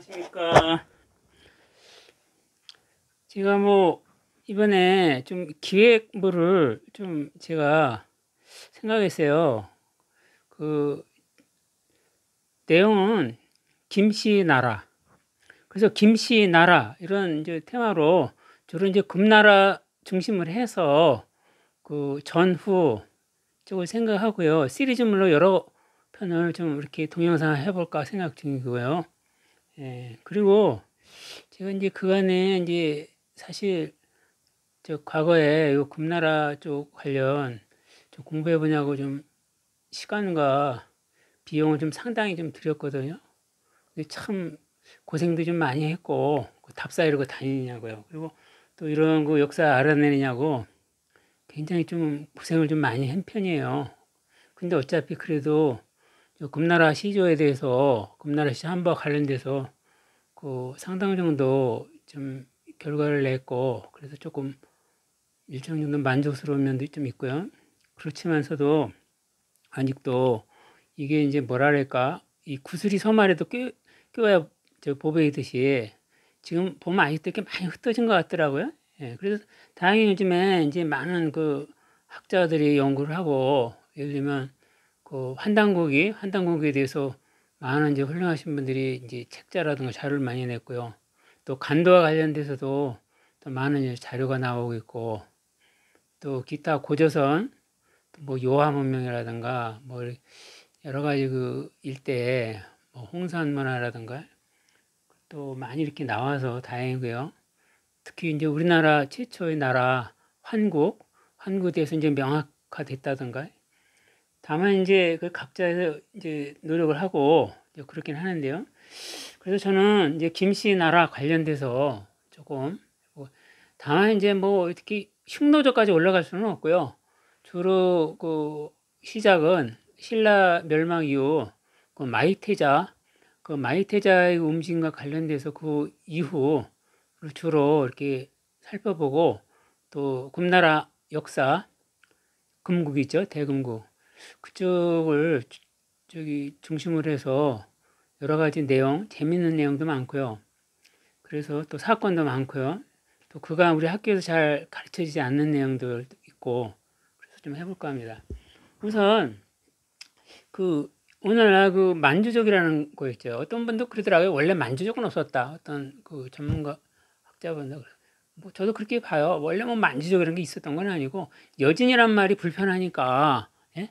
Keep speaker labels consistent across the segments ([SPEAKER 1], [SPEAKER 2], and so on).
[SPEAKER 1] 안녕하십니까. 제가 이번에 좀 기획물을 좀 제가 생각했어요. 그 내용은 김씨 나라. 그래서 김씨 나라 이런 이제 테마로 주로 이제 금나라 중심을 해서 그 전후 쪽을 생각하고요. 시리즈물로 여러 편을 좀 이렇게 동영상 해볼까 생각 중이고요. 예, 그리고 제가 이제 그간에 이제 사실 저 과거에 요 금나라 쪽 관련 좀 공부해 보냐고 좀 시간과 비용을 좀 상당히 좀 들였거든요. 근데 참 고생도 좀 많이 했고 그 답사 이러고 다니냐고요. 그리고 또 이런 거 역사 알아내느냐고 굉장히 좀 고생을 좀 많이 한 편이에요. 근데 어차피 그래도 요 금나라 시조에 대해서 금나라 시 한번 관련돼서 그 상당 정도 좀 결과를 냈고 그래서 조금 일정 정도 만족스러운 면도 좀 있고요. 그렇지만서도 아직도 이게 이제 뭐랄까 이 구슬이 서말에도 껴야 저 보배이듯이 지금 보면 아직도 이렇게 많이 흩어진 것 같더라고요. 예, 그래서 다행히 요즘에 이제 많은 그 학자들이 연구를 하고 예를 들면 그 환단고기에 대해서 많은 이제 훌륭하신 분들이 이제 책자라든가 자료를 많이 냈고요. 또 간도와 관련돼서도 또 많은 이제 자료가 나오고 있고 또 기타 고조선 요하문명이라든가 여러 가지 그 일대에 홍산 문화라든가 또 많이 이렇게 나와서 다행이고요. 특히 이제 우리나라 최초의 나라 환구에 대해서 이제 명확화됐다든가. 다만 이제 그 각자에서 이제 노력을 하고 이제 그렇긴 하는데요. 그래서 저는 이제 김씨 나라 관련돼서 조금 다만 이제 이렇게 흉노조까지 올라갈 수는 없고요. 주로 그 시작은 신라 멸망 이후 그 마이태자의 움직임과 관련돼서 그 이후 주로 이렇게 살펴보고 또 금나라 역사 금국 있죠, 대금국 그쪽을 저기 중심으로 해서 여러 가지 내용, 재밌는 내용도 많고요. 그래서 또 사건도 많고요. 또 그간 우리 학교에서 잘 가르쳐지지 않는 내용들도 있고 그래서 좀 해볼까 합니다. 우선 그 오늘날 그 만주족이라는 거 있죠. 어떤 분도 그러더라고요. 원래 만주족은 없었다. 어떤 그 전문가 학자분들 저도 그렇게 봐요. 원래 만주족 이런 게 있었던 건 아니고 여진이란 말이 불편하니까 예?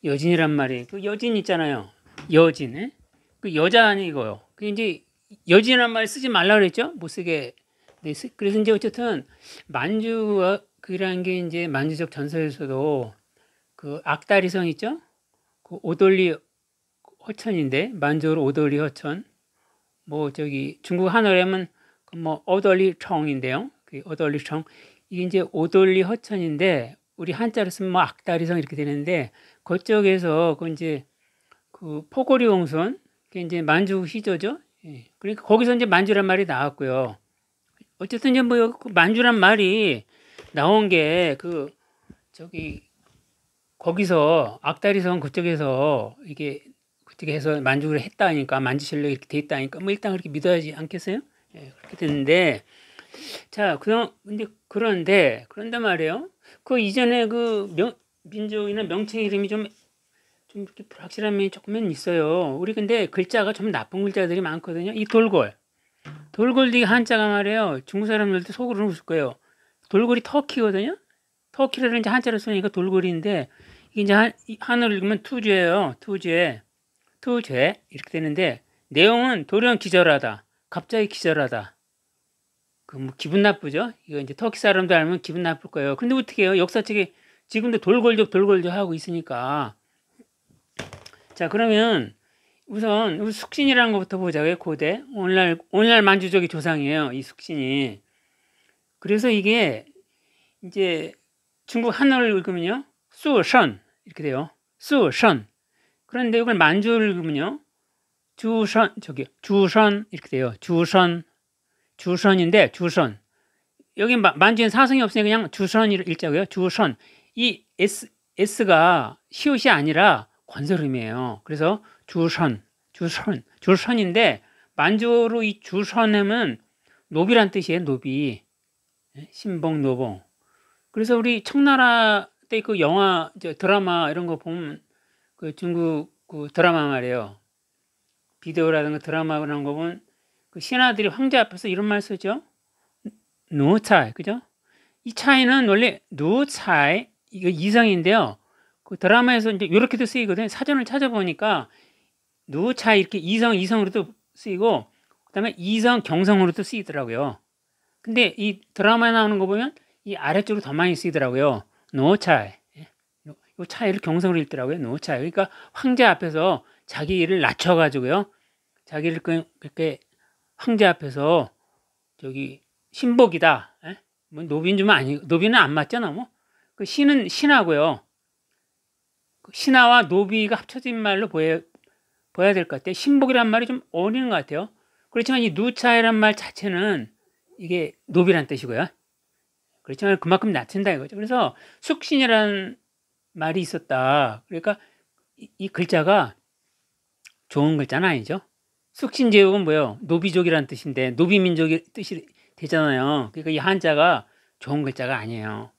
[SPEAKER 1] 여진이란 말이 그 여진 있잖아요. 여진 그 여자 아니고요. 그 이제 여진이란 말 쓰지 말라 그랬죠. 못 쓰게. 그래서 이제 어쨌든 만주가 그라는 게 이제 만주적 전설에서도 그 악다리성 있죠. 그 오돌리 허천인데 만주로 오돌리 허천. 저기 중국 한어라면 어돌리 청인데요. 그 어돌리 청 이게 이제 오돌리 허천인데 우리 한자로 쓰면 악다리성 이렇게 되는데 그쪽에서 그 이제 그 포고리 홍선 그게 이제 만주 시조죠. 예. 그러니까 거기서 이제 만주란 말이 나왔고요. 어쨌든 이제 그 만주란 말이 나온 게 그 저기 거기서 악다리성 그쪽에서 이게 그쪽에서 만주를 했다니까 만주실력 이렇게 돼 있다니까 일단 그렇게 믿어야지 않겠어요? 예, 그렇게 됐는데 자 그런데 말이에요. 그 이전에 그 민족이나 명칭 이름이 좀 이렇게 불확실한 면이 조금은 있어요. 우리 근데 글자가 좀 나쁜 글자들이 많거든요. 이 돌골이 한자가 말이에요. 중국 사람들도 속으로는 웃을 거예요. 돌골이 터키거든요. 터키를 이제 한자로 쓰니까 돌골인데 이게 이제 한어를 읽으면 투죄예요. 투죄 이렇게 되는데 내용은 돌연 기절하다. 갑자기 기절하다. 기분 나쁘죠? 이거 이제 터키 사람도 알면 기분 나쁠 거예요. 근데 어떻게 해요? 역사책에 지금도 돌골적 하고 있으니까. 자, 그러면 우선 숙신이라는 것부터 보자고요. 고대. 오늘날 만주족의 조상이에요. 이 숙신이. 그래서 이게 이제 중국 한어를 읽으면요. 수선 이렇게 돼요. 수선. 그런데 이걸 만주를 읽으면요. 주선 이렇게 돼요. 주선인데 주선. 여기 만주엔 사성이 없으니 그냥 주선 읽자고요. 주선. 이 S가 시옷이 아니라 건설음이에요. 그래서 주선인데 만주어로 이 주선음은 노비란 뜻이에요. 노비. 신봉, 노봉. 그래서 우리 청나라 때 그 영화, 드라마 이런 거 보면 그 중국 그 드라마 말이에요. 비디오라든가 드라마 그런 거 보면 그 신하들이 황제 앞에서 이런 말 쓰죠. 노차이, 그죠? 이 차이는 원래 노차이, 이거 이성인데요. 그 드라마에서 이제 이렇게도 쓰이거든요. 사전을 찾아보니까 노차이 이렇게 이성으로도 쓰이고, 그 다음에 이성, 경성으로도 쓰이더라고요. 근데 이 드라마에 나오는 거 보면 이 아래쪽으로 더 많이 쓰이더라고요. 노차이. 이 차이를 경성으로 읽더라고요. 노차이. 그러니까 황제 앞에서 자기를 낮춰가지고요. 자기를 그렇게 황제 앞에서 저기 신복이다. 뭐 노비는 좀 아니, 노비는 안 맞잖아. 뭐. 그 신은 신하고요. 신하와 노비가 합쳐진 말로 보여야 될 것 같아요. 신복이란 말이 좀 어울리는 것 같아요. 그렇지만 이 누차이란 말 자체는 이게 노비란 뜻이고요. 그렇지만 그만큼 낮춘다 이거죠. 그래서 숙신이라는 말이 있었다. 그러니까 이 글자가 좋은 글자는 아니죠. 숙신제국은 뭐예요? 노비족이라는 뜻인데 노비민족의 뜻이 되잖아요. 그러니까 이 한자가 좋은 글자가 아니에요.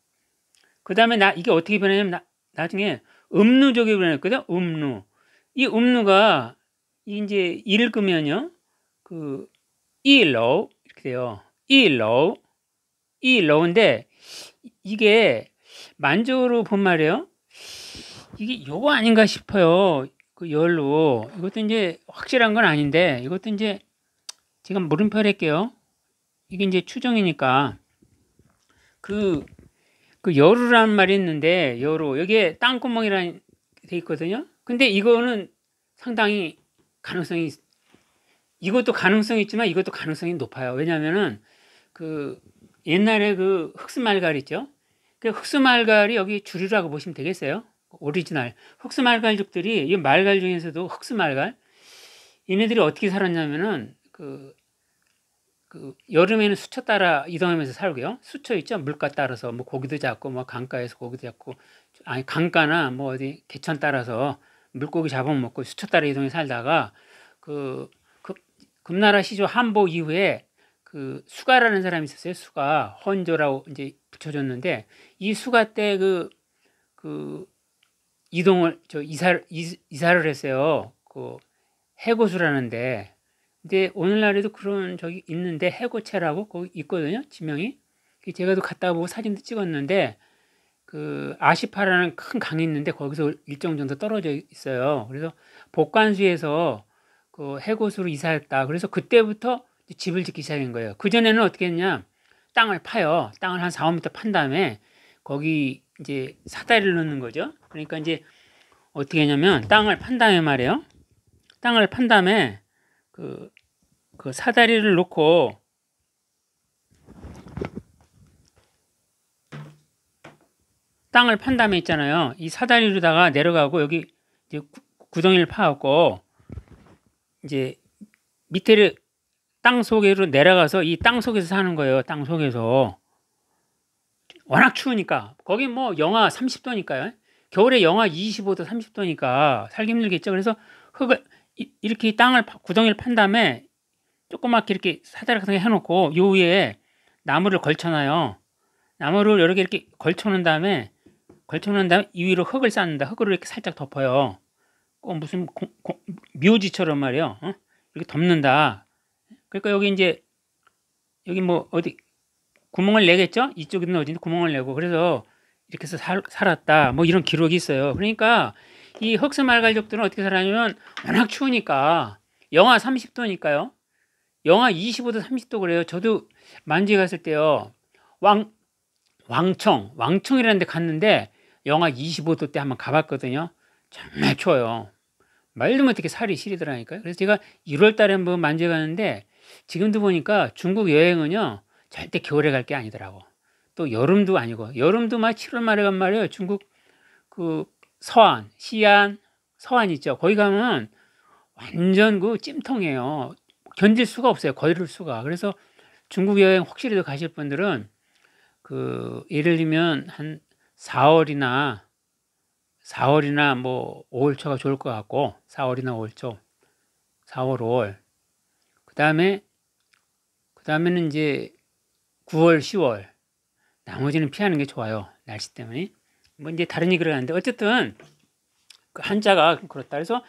[SPEAKER 1] 그 다음에 이게 어떻게 변하냐면 나중에 음누족이 변했거든. 음누. 이 음누가 이제 읽으면요. 그 이로우 이렇게 돼요. 이로우인데 이게 만주어로 본 말이에요. 이게 요거 아닌가 싶어요. 그 열로. 이것도 이제 확실한 건 아닌데 이것도 이제 제가 물음표 할게요. 이게 이제 추정이니까 그 여루라는 말이 있는데 여루 여기에 땅구멍이라는 돼 있거든요. 근데 이거는 상당히 가능성이 이것도 가능성이 있지만 이것도 가능성이 높아요. 왜냐하면은 그 옛날에 그 흑수말갈 있죠. 그 흑수말갈이 여기 주류라고 보시면 되겠어요. 오리지널 흑수말갈족들이 이 말갈 중에서도 흑수말갈 얘네들이 어떻게 살았냐면은 그 여름에는 수초 따라 이동하면서 살고요. 수초 있죠. 물가 따라서 뭐 고기도 잡고 뭐 강가에서 고기도 잡고 아니 강가나 뭐 어디 개천 따라서 물고기 잡아먹고 수초 따라 이동해 살다가 금나라 시조 한보 이후에 그 수가라는 사람이 있었어요. 수가 헌조라고 이제 붙여줬는데 이 수가 때 그 이동을 이사를 했어요. 그 해고수라는데 근데 오늘날에도 그런 적이 있는데 해고채라고 거기 있거든요. 지명이. 제가도 갔다 보고 사진도 찍었는데 그 아시파라는 큰 강이 있는데 거기서 일정 정도 떨어져 있어요. 그래서 복관수에서 그 해고수로 이사했다. 그래서 그때부터 집을 짓기 시작한 거예요. 그전에는 어떻게 했냐. 땅을 파요. 땅을 한 4, 5m 판 다음에 거기 이제 사다리를 넣는 거죠. 그러니까 이제 어떻게 했냐면 땅을 판 다음에 말이에요. 땅을 판 다음에 그 사다리를 놓고 땅을 판 다음에 있잖아요. 이 사다리로다가 내려가고 여기 이제 구덩이를 파갖고 이제 밑에를 땅 속으로 내려가서 이 땅 속에서 사는 거예요. 땅 속에서. 워낙 추우니까. 거기 뭐 영하 30도니까요. 겨울에 영하 25도, 30도니까 살기 힘들겠죠. 그래서 흙을 이렇게 땅을 구덩이를 판 다음에 조그맣게 이렇게 사다리 같은 거 해놓고 요 위에 나무를 걸쳐놔요. 나무를 여러 개 이렇게 걸쳐놓은 다음에 이 위로 흙을 쌓는다. 흙으로 이렇게 살짝 덮어요. 꼭 무슨 묘지처럼 말이에요. 이렇게 덮는다. 그러니까 여기 이제 여기 뭐 어디 구멍을 내겠죠? 이쪽에는 어딘지 구멍을 내고 그래서 이렇게 해서 살았다. 뭐 이런 기록이 있어요. 그러니까 이 흑수말갈족들은 어떻게 살았냐면 워낙 추우니까 영하 30도니까요. 영하 25도, 30도 그래요. 저도 만주에 갔을 때요. 왕청이라는 데 갔는데 영하 25도 때 한번 가봤거든요. 정말 추워요. 말도 못하게 살이 시리더라니까요. 그래서 제가 1월 달에 한번 만주에 갔는데 지금도 보니까 중국 여행은요. 절대 겨울에 갈 게 아니더라고. 또 여름도 아니고 여름도 막 7월 말에 간 말이에요. 중국 그 서안, 시안, 서안 있죠. 거기 가면 완전 그 찜통이에요. 견딜 수가 없어요. 걸을 수가. 그래서 중국 여행 혹시라도 가실 분들은 그 예를 들면 한 4월이나 뭐 5월 초가 좋을 것 같고 4월이나 5월 초 4월 5월 그다음에는 이제 9월, 10월. 나머지는 피하는 게 좋아요. 날씨 때문에. 뭐 이제 다른 얘기를 하는데 어쨌든 그 한자가 그렇다. 그래서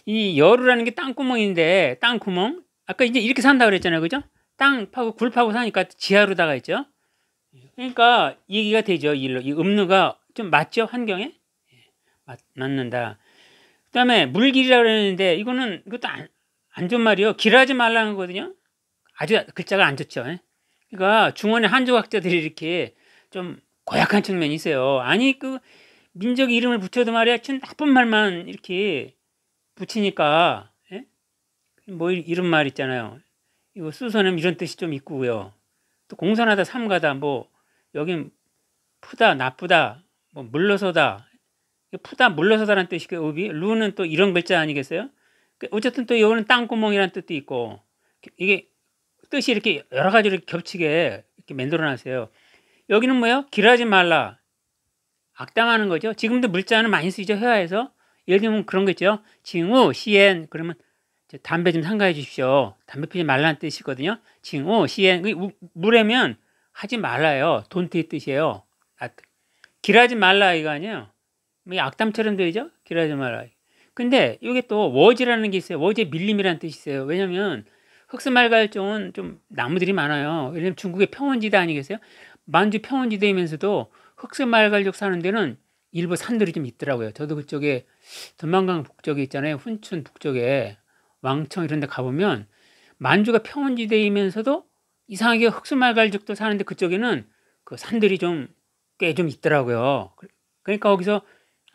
[SPEAKER 1] 이 여루라는 게 땅구멍인데 땅구멍. 아까 이제 이렇게 산다 그랬잖아요. 그죠? 땅 파고 굴 파고 사니까 지하로다가 있죠. 그러니까 얘기가 되죠. 이 음루가 좀 맞죠? 환경에? 맞는다. 그다음에 물길이라고 그랬는데 이것도 안 좋은 말이요. 길하지 말라는 거거든요. 아주 글자가 안 좋죠. 그러니까 중원의 한족학자들이 이렇게 좀 고약한 측면이 있어요. 아니 그 민족 이름을 붙여도 말이야 참 나쁜 말만 이렇게 붙이니까 뭐 이런 말 있잖아요. 이거 수선은 이런 뜻이 좀 있고요. 또 공손하다 삼가다 뭐 여긴 푸다 나쁘다 뭐 물러서다 푸다 물러서다라는 뜻이 그 의비 루는 또 이런 글자 아니겠어요? 어쨌든 또 이거는 땅구멍이라는 뜻도 있고 이게 뜻이 이렇게 여러 가지로 겹치게 이렇게 만들어놨어요. 여기는 뭐요? 길하지 말라. 악담하는 거죠. 지금도 물자는 많이 쓰이죠. 회화에서. 예를 들면 그런 거 있죠. 징우, 시엔. 그러면 담배 좀 삼가해 주십시오. 담배 피지 말라는 뜻이거든요. 징우, 시엔. 물에면 하지 말라요. 돈트의 뜻이에요. 길하지 말라 이거 아니에요. 뭐 악담처럼 되죠. 길하지 말라. 근데 이게 또 워지라는 게 있어요. 워지의 밀림이라는 뜻이 있어요. 왜냐면 흑스말갈종은 좀 나무들이 많아요. 왜냐면 중국의 평원지대 아니겠어요? 만주 평원지대이면서도 흑스말갈족 사는 데는 일부 산들이 좀 있더라고요. 저도 그쪽에 전망강 북쪽에 있잖아요. 훈춘 북쪽에 왕청 이런 데 가보면 만주가 평원지대이면서도 이상하게 흑스말갈족도 사는데 그쪽에는 그 산들이 꽤 좀 있더라고요. 그러니까 거기서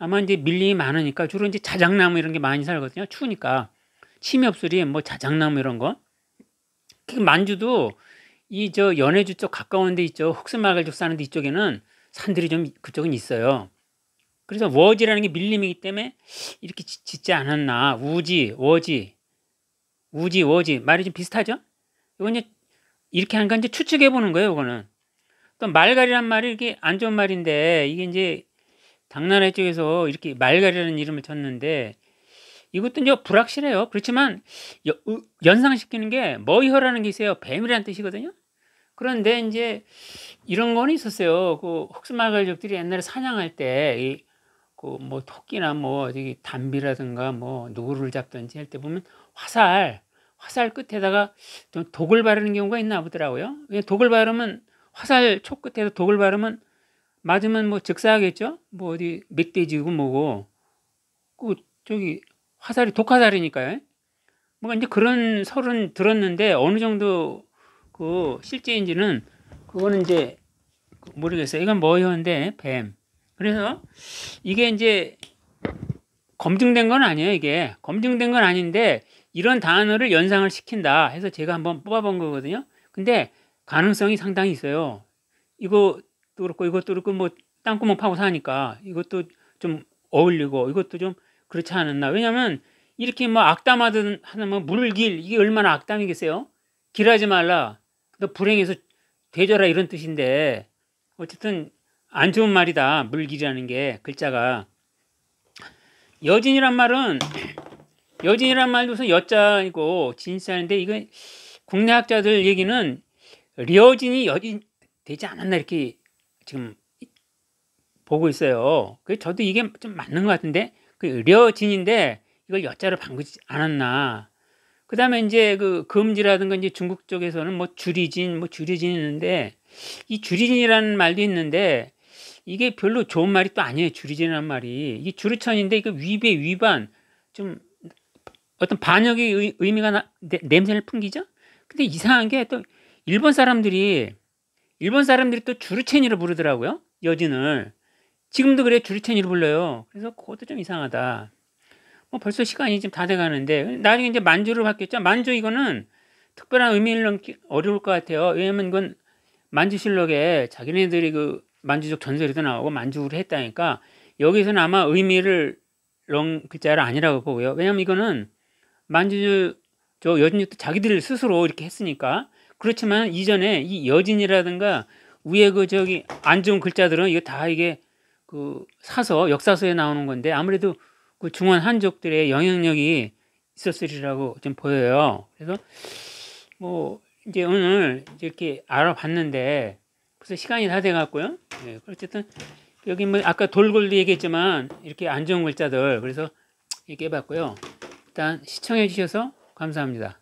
[SPEAKER 1] 아마 이제 밀림이 많으니까 주로 이제 자작나무 이런 게 많이 살거든요. 추우니까. 침엽수리, 뭐 자작나무 이런 거. 만주도 연해주 쪽 가까운 데 있죠. 흑스말갈족 사는 데 이쪽에는 산들이 좀 그쪽은 있어요. 그래서 워지라는 게 밀림이기 때문에 이렇게 짓지 않았나. 우지, 워지, 워지 말이 좀 비슷하죠? 이건 이제 이렇게 하니까 이제 추측해 보는 거예요. 이거는 또 말갈이란 말이 이게 안 좋은 말인데 이게 이제 당나라 쪽에서 이렇게 말갈이라는 이름을 쳤는데 이것도 이제 불확실해요. 그렇지만 연상시키는 게 머이허라는 게 있어요. 뱀이라는 뜻이거든요. 그런데 이제 이런 건 있었어요. 그 흑스말갈족들이 옛날에 사냥할 때 그 뭐 토끼나 뭐 저기 담비라든가 뭐 누구를 잡든지 할 때 보면 화살 끝에다가 좀 독을 바르는 경우가 있나 보더라고요. 독을 바르면 화살 촉 끝에다 독을 바르면 맞으면 뭐 즉사하겠죠. 뭐 어디 멧돼지고 뭐고 그 저기 화살이 독화살이니까요. 뭔가 이제 그런 설은 들었는데 어느 정도 그 실제인지는 그거는 이제 모르겠어요. 이건 뭐였는데 뱀. 그래서 이게 이제 검증된 건 아니에요. 이게 검증된 건 아닌데 이런 단어를 연상을 시킨다 해서 제가 한번 뽑아본 거거든요. 근데 가능성이 상당히 있어요. 이것도 그렇고 이것도 그렇고 뭐 땅구멍 파고 사니까 이것도 좀 어울리고 이것도 좀 그렇지 않았나. 왜냐면 이렇게 뭐 악담하든 하는 뭐 물길 이게 얼마나 악담이겠어요. 길하지 말라. 너 불행해서 되져라 이런 뜻인데 어쨌든 안 좋은 말이다. 물길이라는 게 글자가. 여진이란 말은 여진이란 말도 우선 여자이고 진짜인데 이거 국내 학자들 얘기는 려진이 여진 되지 않았나 이렇게 지금 보고 있어요. 그래서 저도 이게 좀 맞는 것 같은데 그 려진인데 이걸 여자로 바꾸지 않았나. 그 다음에 이제 그 금지라든가 이제 중국 쪽에서는 뭐 주리진 있는데 이 주리진이라는 말도 있는데 이게 별로 좋은 말이 또 아니에요. 주리진이라는 말이 이게 주르천인데 이거 위배 위반 좀 어떤 반역의 의미가 냄새를 풍기죠. 근데 이상한 게 또 일본 사람들이 또 주르첸이라 부르더라고요. 여진을 지금도 그래 주르첸이로 불러요. 그래서 그것도 좀 이상하다. 뭐 벌써 시간이 좀 다 돼가는데 나중에 이제 만주로 바뀌었죠. 만주 이거는 특별한 의미를 넣기 어려울 것 같아요. 왜냐면 이건 만주실록에 자기네들이 그 만주족 전설에도 나오고 만주를 했다니까 여기서는 아마 의미를 넣은 글자를 아니라고 보고요. 왜냐면 이거는 만주 여진족도 자기들 스스로 이렇게 했으니까. 그렇지만 이전에 이 여진이라든가 위에 그 저기 안 좋은 글자들은 이거 다 이게 그 사서 역사서에 나오는 건데 아무래도 그 중원 한족들의 영향력이 있었으리라고 좀 보여요. 그래서 뭐 이제 오늘 이렇게 알아봤는데 벌써 시간이 다 돼갖고요. 예, 어쨌든 여기 뭐 아까 돌골도 얘기했지만 이렇게 안 좋은 글자들 그래서 얘기해봤고요. 일단 시청해 주셔서 감사합니다.